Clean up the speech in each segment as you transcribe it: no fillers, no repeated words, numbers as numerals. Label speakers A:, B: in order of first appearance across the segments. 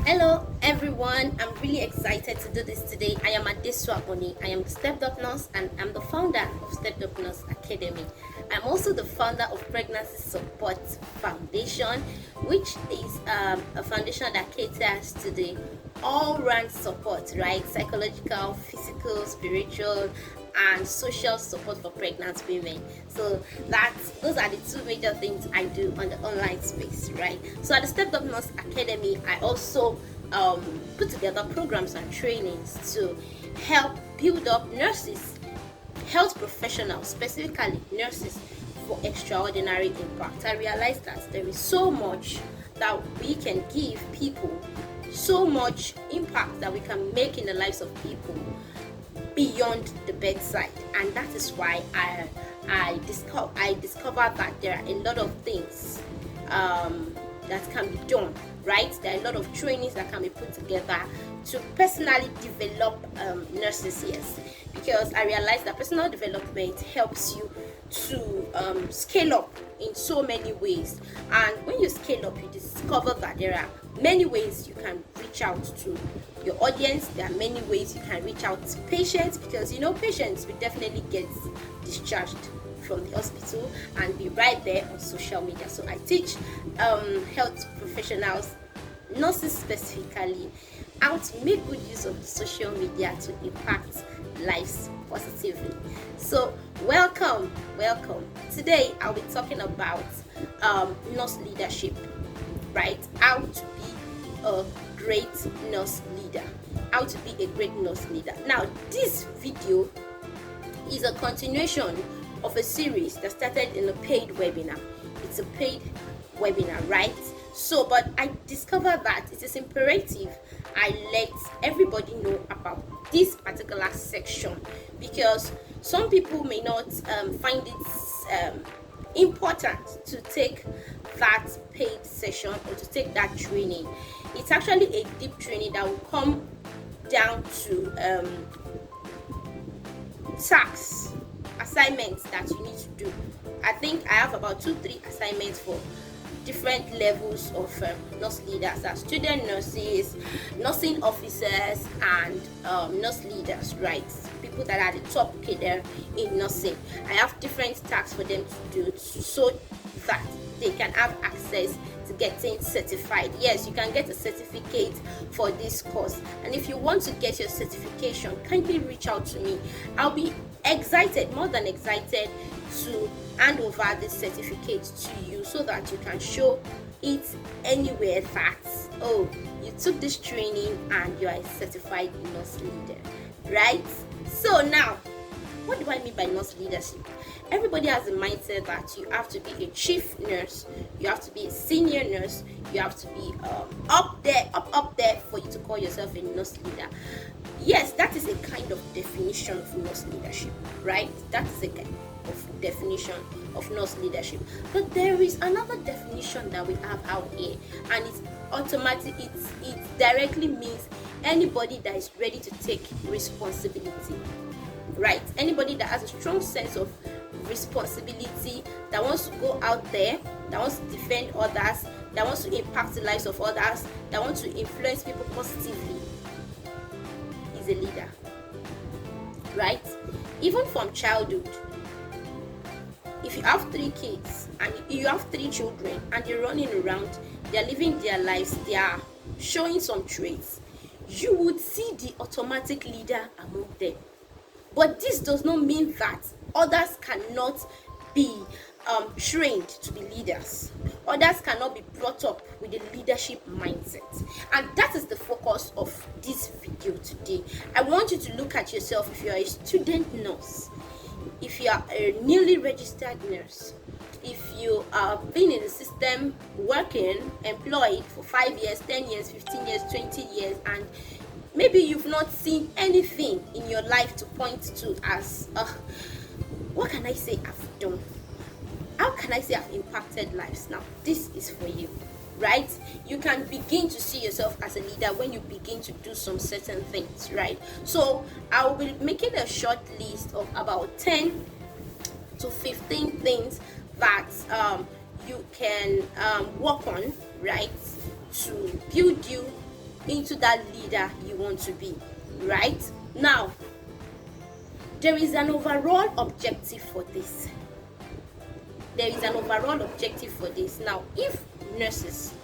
A: Hello everyone, I'm really excited to do this today. I am Adesu Aboni. I am the Stepped Up Nurse and I'm the founder of Stepped Up Nurse Academy. I'm also the founder of Pregnancy Support Foundation, which is a foundation that caters to the all-round support, right? Psychological, physical, spiritual, and social support for pregnant women. So those are the two major things I do on the online space, right? So at the Stepped Up Nurse Academy, I also put together programs and trainings to help build up nurses, health professionals, specifically nurses, for extraordinary impact. I realized that there is so much that we can give people, so much impact that we can make in the lives of people beyond the bedside, and that is why I discovered that there are a lot of things that can be done, right? There are a lot of trainings that can be put together to personally develop nurses, yes, because I realized that personal development helps you to scale up in so many ways, and when you scale up, you discover that there are many ways you can reach out to your audience. There are many ways you can reach out to patients, because patients will definitely get discharged from the hospital and be right there on social media. So I teach health professionals, nurses specifically, how to make good use of the social media to impact lives positively. So welcome. Today I'll be talking about nurse leadership, right? How to be a great nurse leader. How to be a great nurse leader. Now, this video is a continuation of a series that started in a paid webinar. It's a paid webinar, right? So, but I discovered that it is imperative I let everybody know about this particular section, because some people may not find it important to take that paid session or to take that training. It's actually a deep training that will come down to tasks, assignments that you need to do. I think I have about 2-3 assignments for different levels of nurse leaders, as student nurses, nursing officers, and nurse leaders, right? People that are the top cadre in nursing. I have different tasks for them to do so that they can have access to getting certified. Yes, you can get a certificate for this course, and if you want to get your certification, kindly reach out to me. I'll be more than excited to hand over this certificate to you, so that you can show it anywhere that you took this training and you are a certified nurse leader, right? So now, what do I mean by nurse leadership? Everybody has a mindset that you have to be a chief nurse, you have to be a senior nurse, you have to be up there for you to call yourself a nurse leader. Yes, that is a kind of definition of nurse leadership, right? That is a kind of definition of nurse leadership. But there is another definition that we have out here, and it's automatic. It directly means anybody that is ready to take responsibility, right? Anybody that has a strong sense of responsibility, that wants to go out there, that wants to defend others, that wants to impact the lives of others, that wants to influence people positively, is a leader, right? Even from childhood, if you have 3 kids and you have 3 children and you're running around, they're living their lives, they are showing some traits, you would see the automatic leader among them. But this does not mean that others cannot be trained to be leaders. Others cannot be brought up with a leadership mindset. And that is the focus of this video today. I want you to look at yourself. If you are a student nurse, if you are a newly registered nurse, if you have been in the system working, employed for 5 years, 10 years, 15 years, 20 years, and maybe you've not seen anything in your life to point to as, what can I say I've done? How can I say I've impacted lives? Now, this is for you, right? You can begin to see yourself as a leader when you begin to do some certain things, right? So I will be making a short list of about 10 to 15 things that you can work on, right, to build you into that leader you want to be, right? Now, there is an overall objective for this. Now, if nurses,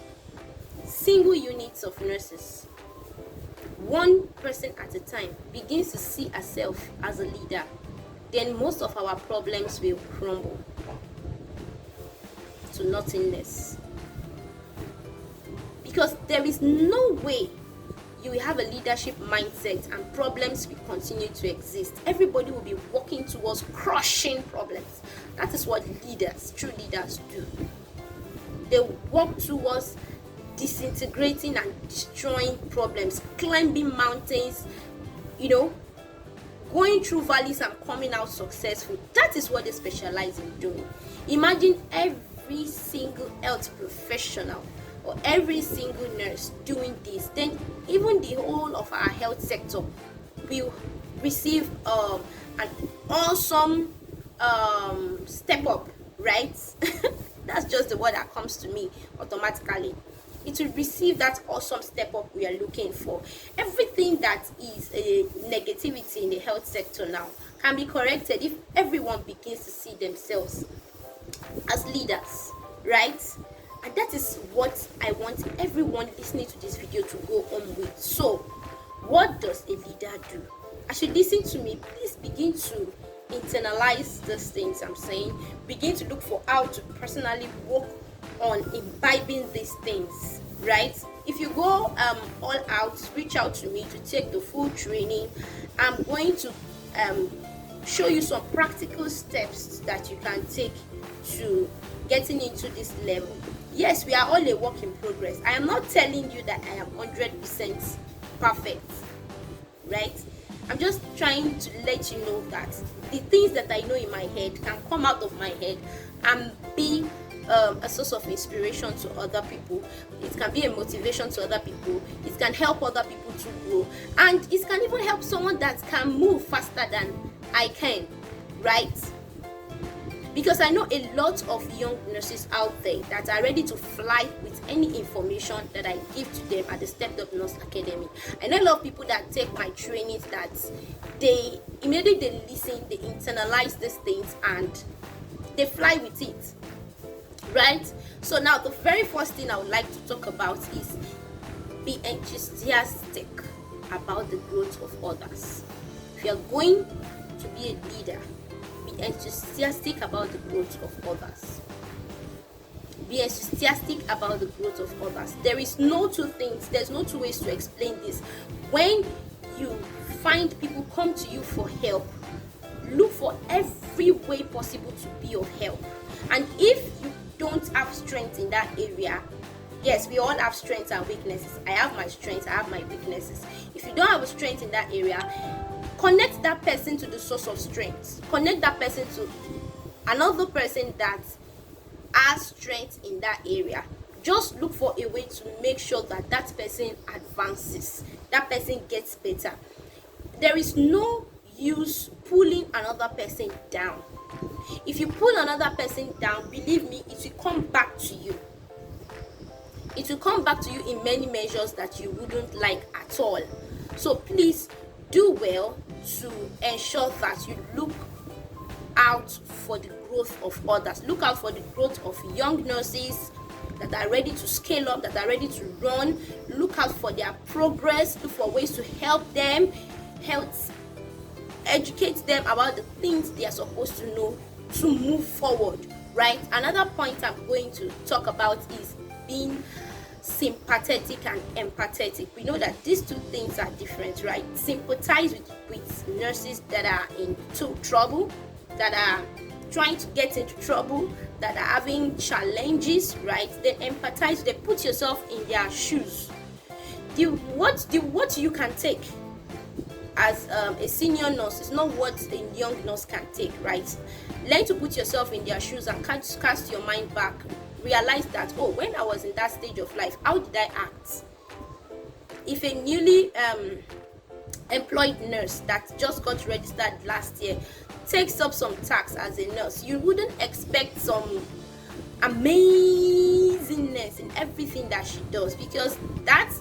A: single units of nurses, one person at a time, begins to see herself as a leader, then most of our problems will crumble to nothingness. Because there is no way you will have a leadership mindset and problems will continue to exist. Everybody will be working towards crushing problems. That is what leaders, true leaders, do. They work towards disintegrating and destroying problems, climbing mountains, going through valleys and coming out successful. That is what they specialize in doing. Imagine every single health professional or every single nurse doing this, then even the whole of our health sector will receive an awesome step up, right? That's just the word that comes to me automatically. It will receive that awesome step up we are looking for. Everything that is a negativity in the health sector now can be corrected if everyone begins to see themselves as leaders, right? And that is what I want everyone listening to this video to go home with. So, what does a leader do? As you listen to me, please begin to internalize these things I'm saying. Begin to look for how to personally work on imbibing these things, right? If you go all out, reach out to me to take the full training. I'm going to show you some practical steps that you can take to getting into this level. Yes, we are all a work in progress. I am not telling you that I am 100% perfect, right? I'm just trying to let you know that the things that I know in my head can come out of my head and be a source of inspiration to other people. It can be a motivation to other people. It can help other people to grow, and it can even help someone that can move faster than I can, right? Because I know a lot of young nurses out there that are ready to fly with any information that I give to them at the Stepped Up Nurse Academy. I know a lot of people that take my trainings that they immediately listen, they internalize these things, and they fly with it, right? So now the very first thing I would like to talk about is be enthusiastic about the growth of others. If you are going to be a leader, be enthusiastic about the growth of others. Be enthusiastic about the growth of others. There's no two ways to explain this. When you find people come to you for help, look for every way possible to be of help. And if you don't have strength in that area, yes, we all have strengths and weaknesses. I have my strengths, I have my weaknesses. If you don't have a strength in that area, connect that person to the source of strength. Connect that person to another person that has strength in that area. Just look for a way to make sure that that person advances, that person gets better. There is no use pulling another person down. If you pull another person down, believe me, it will come back to you. It will come back to you in many measures that you wouldn't like at all. So please do well to ensure that you look out for the growth of others. Look out for the growth of young nurses that are ready to scale up, that are ready to run. Look out for their progress. Look for ways to help them, educate them about the things they are supposed to know to move forward, right? Another point I'm going to talk about is being sympathetic and empathetic. We know that these two things are different, right? Sympathize with nurses that are in trouble, that are trying to get into trouble, that are having challenges, right? Then empathize, they put yourself in their shoes. What you can take as a senior nurse is not what a young nurse can take, right? Learn to put yourself in their shoes and cast your mind back. Realize that, oh, when I was in that stage of life, how did I act? If a newly employed nurse that just got registered last year takes up some tasks as a nurse, you wouldn't expect some amazingness in everything that she does, because that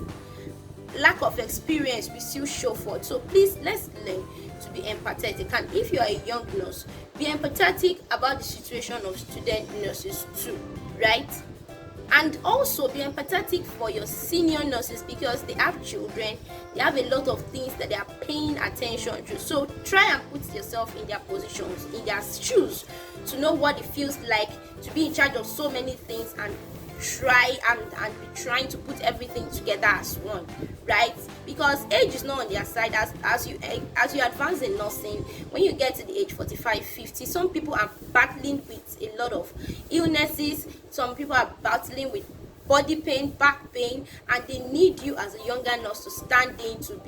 A: lack of experience will still show forth. So please, let's learn to be empathetic. And if you are a young nurse, be empathetic about the situation of student nurses too, right? And also be empathetic for your senior nurses, because they have children, they have a lot of things that they are paying attention to. So try and put yourself in their positions, in their shoes, to know what it feels like to be in charge of so many things, and try and be trying to put everything together as one, right? Because age is not on their side. As you advance in nursing, when you get to the age 45, 50, some people are battling with a lot of illnesses, some people are battling with body pain, back pain, and they need you as a younger nurse to stand in, to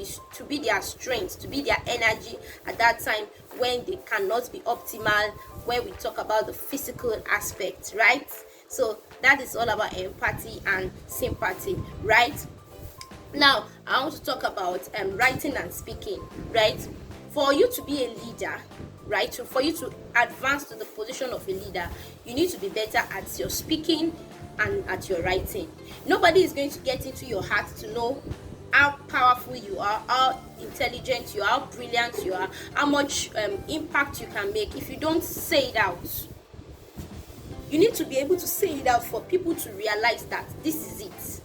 A: be their strength, to be their energy at that time when they cannot be optimal, when we talk about the physical aspect, right? So that is all about empathy and sympathy, right? Now I want to talk about writing and speaking, right? For you to be a leader, right, for you to advance to the position of a leader, you need to be better at your speaking and at your writing. Nobody is going to get into your heart to know how powerful you are, how intelligent you are, how brilliant you are, how much impact you can make if you don't say it out. You need to be able to say it out for people to realize that this is it.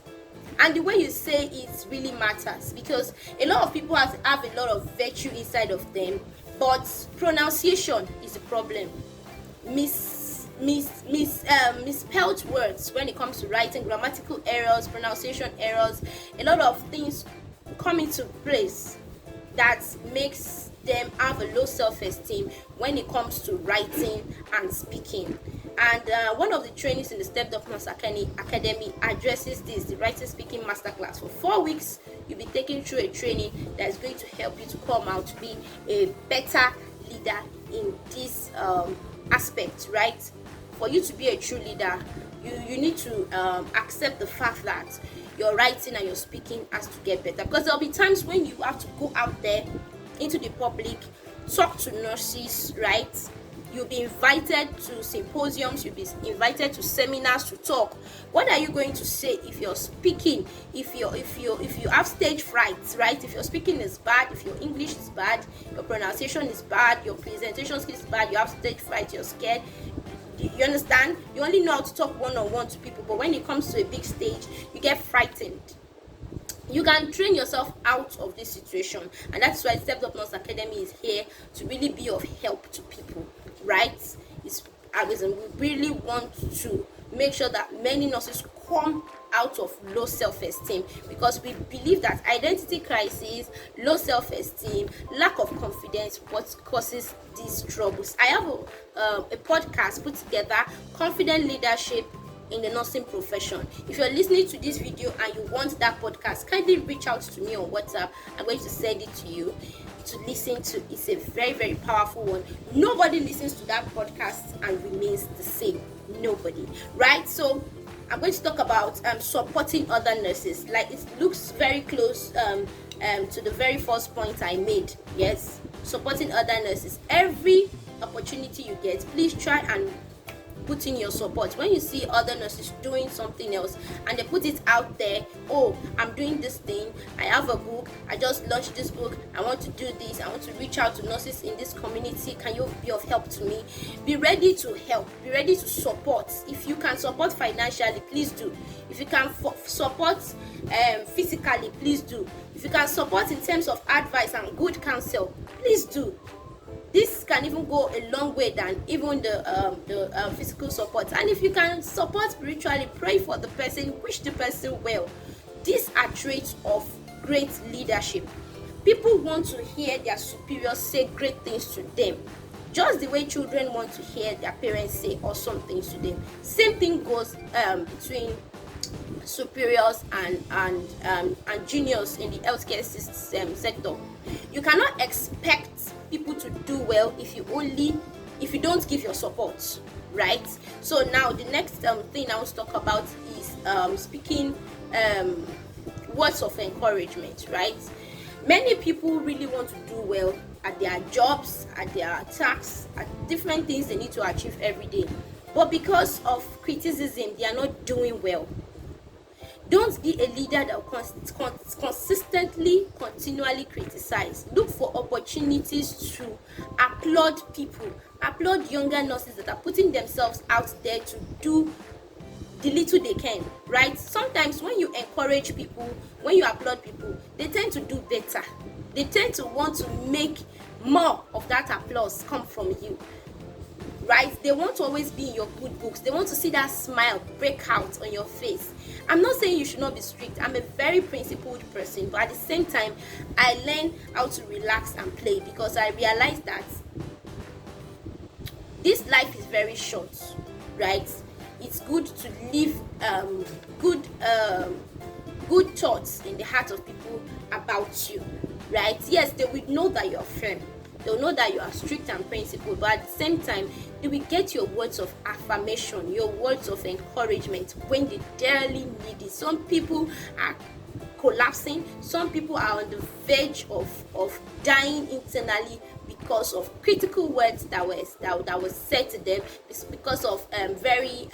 A: And the way you say it really matters, because a lot of people have a lot of virtue inside of them, but pronunciation is a problem. Misspelled words when it comes to writing, grammatical errors, pronunciation errors, a lot of things come into place that makes them have a low self-esteem when it comes to writing and speaking. And one of the trainings in the Stepped Up Nurse Academy addresses this, the writing speaking masterclass. For 4 weeks, you'll be taken through a training that is going to help you to come out to be a better leader in this aspect, right? For you to be a true leader, you need to accept the fact that your writing and your speaking has to get better, because there'll be times when you have to go out there into the public, talk to nurses, right? You'll be invited to symposiums, you'll be invited to seminars to talk. What are you going to say if you're speaking, if you have stage fright, right? If your speaking is bad, if your English is bad, your pronunciation is bad, your presentation skills is bad, you have stage fright, you're scared. You understand? You only know how to talk one-on-one to people, but when it comes to a big stage, you get frightened. You can train yourself out of this situation, and that's why Stepped Up Nurse Academy is here to really be of help to people, right? We really want to make sure that many nurses come out of low self-esteem, because we believe that identity crisis, low self-esteem, lack of confidence, what causes these troubles. I have a podcast put together, Confident Leadership in the Nursing Profession. If you're listening to this video and you want that podcast, kindly reach out to me on WhatsApp. I'm going to send it to you to listen to. It's a very, very powerful one. Nobody listens to that podcast and remains the same. Nobody, right? So I'm going to talk about supporting other nurses. Like, it looks very close to the very first point I made. Yes, supporting other nurses. Every opportunity you get, please try and put in your support. When you see other nurses doing something else and they put it out there, oh, I'm doing this thing, I have a book, I just launched this book, I want to do this, I want to reach out to nurses in this community, can you be of help to me? Be ready to help, be ready to support. If you can support financially, please do. If you can support physically, please do. If you can support in terms of advice and good counsel, please do. This can even go a long way than even the physical support. And if you can support spiritually, pray for the person, wish the person well. These are traits of great leadership. People want to hear their superiors say great things to them, just the way children want to hear their parents say awesome things to them. Same thing goes between superiors and juniors in the healthcare system sector. You cannot expect people to do well if you don't give your support, right? So now the next thing I want to talk about is speaking words of encouragement, right? Many people really want to do well at their jobs, at their tasks, at different things they need to achieve every day, but because of criticism, they are not doing well. Don't be a leader that will consistently, continually criticize. Look for opportunities to applaud people, applaud younger nurses that are putting themselves out there to do the little they can, right? Sometimes when you encourage people, when you applaud people, they tend to do better. They tend to want to make more of that applause come from you, right? They want to always be in your good books. They want to see that smile break out on your face. I'm not saying you should not be strict. I'm a very principled person, but at the same time, I learn how to relax and play, because I realize that this life is very short, right? It's good to leave good thoughts in the heart of people about you, right? Yes, they will know that you're firm. They'll know that you are strict and principled, but at the same time, they will get your words of affirmation, your words of encouragement when they dearly need it. Some people are collapsing. Some people are on the verge of dying internally because of critical words that was said to them, because of very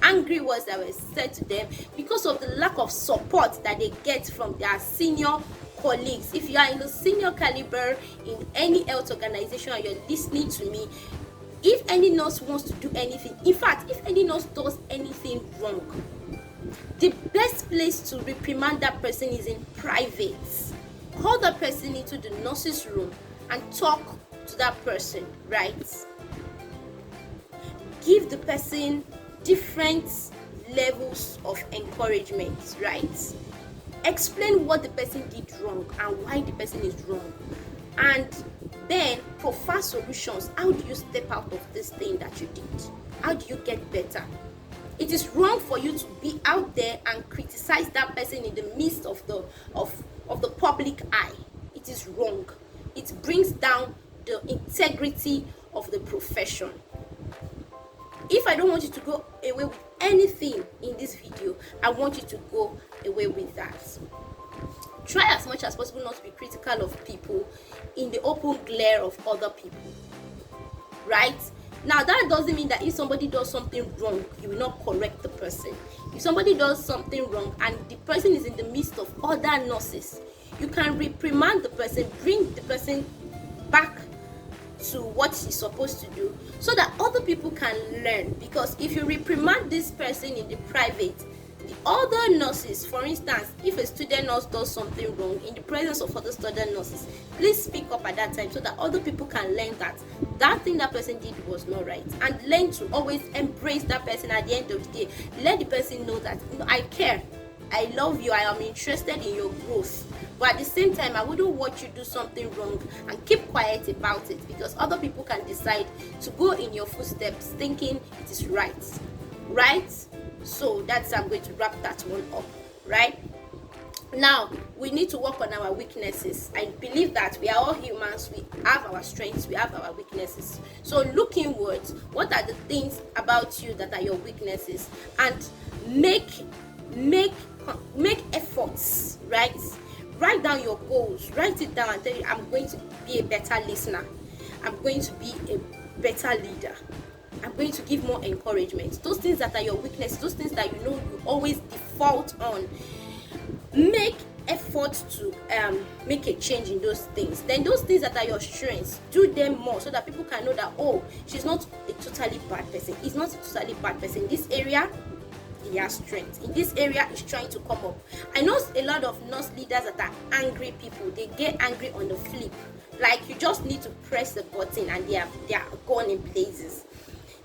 A: angry words that were said to them, because of the lack of support that they get from their senior colleagues. If you are in the senior caliber in any health organization and you're listening to me, if any nurse wants to do anything, in fact, if any nurse does anything wrong, the best place to reprimand that person is in private. Call that person into the nurse's room and talk to that person, right? Give the person different levels of encouragement, right? Explain what the person did wrong and why the person is wrong, and then provide solutions. How do you step out of this thing that you did? How do you get better? It is wrong for you to be out there and criticize that person in the midst of the public eye. It is wrong. It brings down the integrity of the profession. If I don't want you to go away with anything in this video, I want you to go away with that. Try as much as possible not to be critical of people in the open glare of other people, right? Now, that doesn't mean that if somebody does something wrong, you will not correct the person. If somebody does something wrong and the person is in the midst of other nurses, you can reprimand the person, bring the person back to what he's supposed to do, so that other people can learn. Because if you reprimand this person in the private, the other nurses, for instance, if a student nurse does something wrong in the presence of other student nurses, please speak up at that time so that other people can learn that that thing that person did was not right, and learn to always embrace that person at the end of the day. Let the person know that, you know, I care, I love you, I am interested in your growth, but at the same time, I wouldn't watch you do something wrong and keep quiet about it, because other people can decide to go in your footsteps thinking it is right. So that's, I'm going to wrap that one up, right? Now, we need to work on our weaknesses. I believe that we are all humans. We have our strengths, we have our weaknesses. So look inwards. What are the things about you that are your weaknesses? And make efforts, right? Write down your goals. Write it down and tell you, I'm going to be a better listener. I'm going to be a better leader. I'm going to give more encouragement. Those things that are your weaknesses, those things that you know you always default on, make effort to make a change in those things. Then those things that are your strengths, do them more, so that people can know that, oh, she's not a totally bad person. He's not a totally bad person. In this area, he has strength. In this area, he's trying to come up. I know a lot of nurse leaders that are angry people. They get angry on the flip. Like, you just need to press the button and they are gone in places.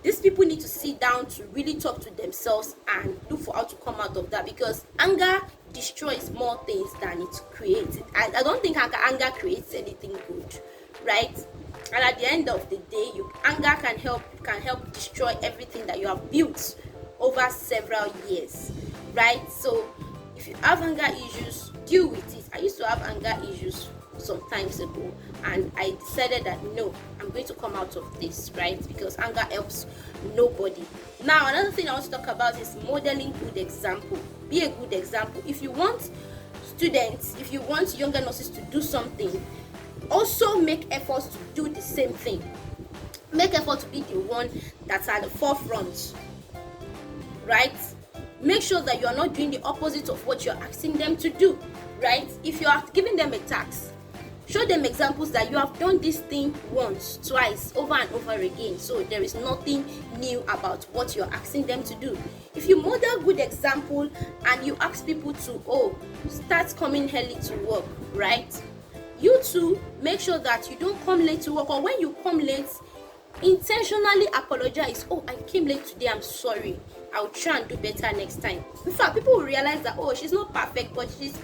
A: These people need to sit down to really talk to themselves and look for how to come out of that, because anger destroys more things than it creates. I don't think anger creates anything good, right? And at the end of the day, anger can help destroy everything that you have built over several years, right? So if you have anger issues, deal with it. I used to have anger issues some times ago, and I decided that no, I'm going to come out of this, right? Because anger helps nobody. Now, another thing I want to talk about is modeling good example. Be a good example. If you want students, if you want younger nurses to do something, also make efforts to do the same thing. Make effort to be the one that's at the forefront, right? make sure that you are not doing the opposite of what you're asking them to do, right? If you are giving them a task, show them examples that you have done this thing once, twice, over and over again, so there is nothing new about what you're asking them to do. If you model good example and you ask people to start coming early to work, right? You too make sure that you don't come late to work, or when you come late, intentionally apologize. I came late today, I'm sorry, I'll try and do better next time. In fact, people will realize that she's not perfect, but she's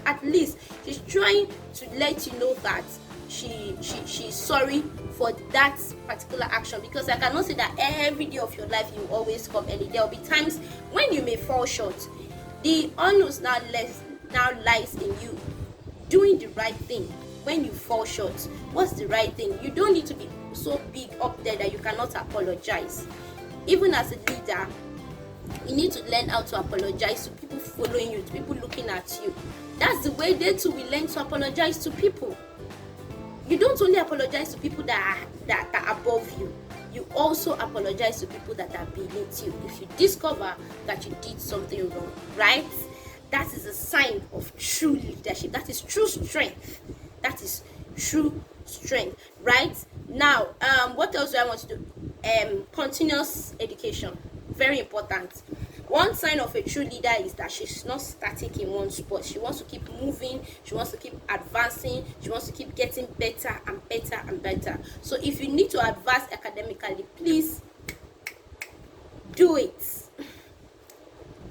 A: trying to let you know that she's sorry for that particular action. Because I cannot say that every day of your life you always come early. There will be times when you may fall short. The onus now lies in you doing the right thing. When you fall short, what's the right thing? You don't need to be so big up there that you cannot apologize. Even as a leader, you need to learn how to apologize to people following you, to people looking at you. That's the way they too will learn to apologize to people. You don't only apologize to people that are above you, you also apologize to people that are beneath you if you discover that you did something wrong, right? That is a sign of true leadership. That is true strength. That is true strength, right? Now, what else do I want to do? Continuous education, very important. One sign of a true leader is that she's not static in one spot. She wants to keep moving, she wants to keep advancing, she wants to keep getting better and better and better. So if you need to advance academically, please do it.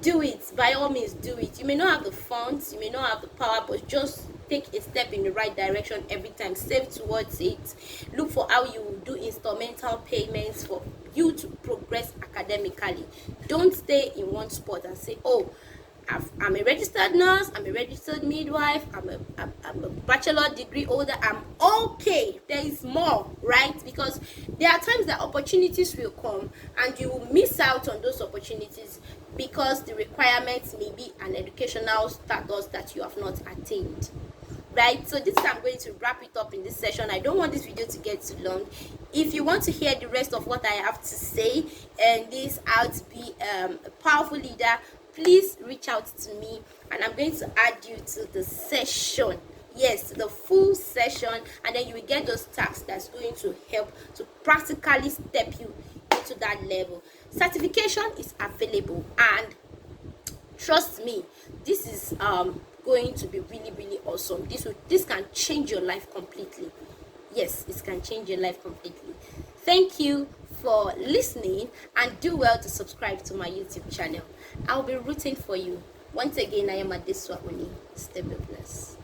A: Do it. By all means, do it. You may not have the funds, you may not have the power, but just take a step in the right direction every time. Save towards it. Look for how you will do instrumental payments for you to progress academically. Don't stay in one spot and say, I'm a registered nurse, I'm a registered midwife, I'm a bachelor degree holder, I'm okay. There is more, right? Because there are times that opportunities will come and you will miss out on those opportunities because the requirements may be an educational status that you have not attained, right? So this is I'm going to wrap it up in this session. I don't want this video to get too long. If you want to hear the rest of what I have to say and this how to be a powerful leader, please reach out to me and I'm going to add you to the session. Yes, the full session, and then you will get those tasks that's going to help to practically step you into that level. Certification is available, and trust me, this is going to be really, really awesome. This can change your life completely. Yes, it can change your life completely. Thank you for listening, and do well to subscribe to my YouTube channel. I'll be rooting for you. Once again, I am Adeswa Oni. Stay blessed.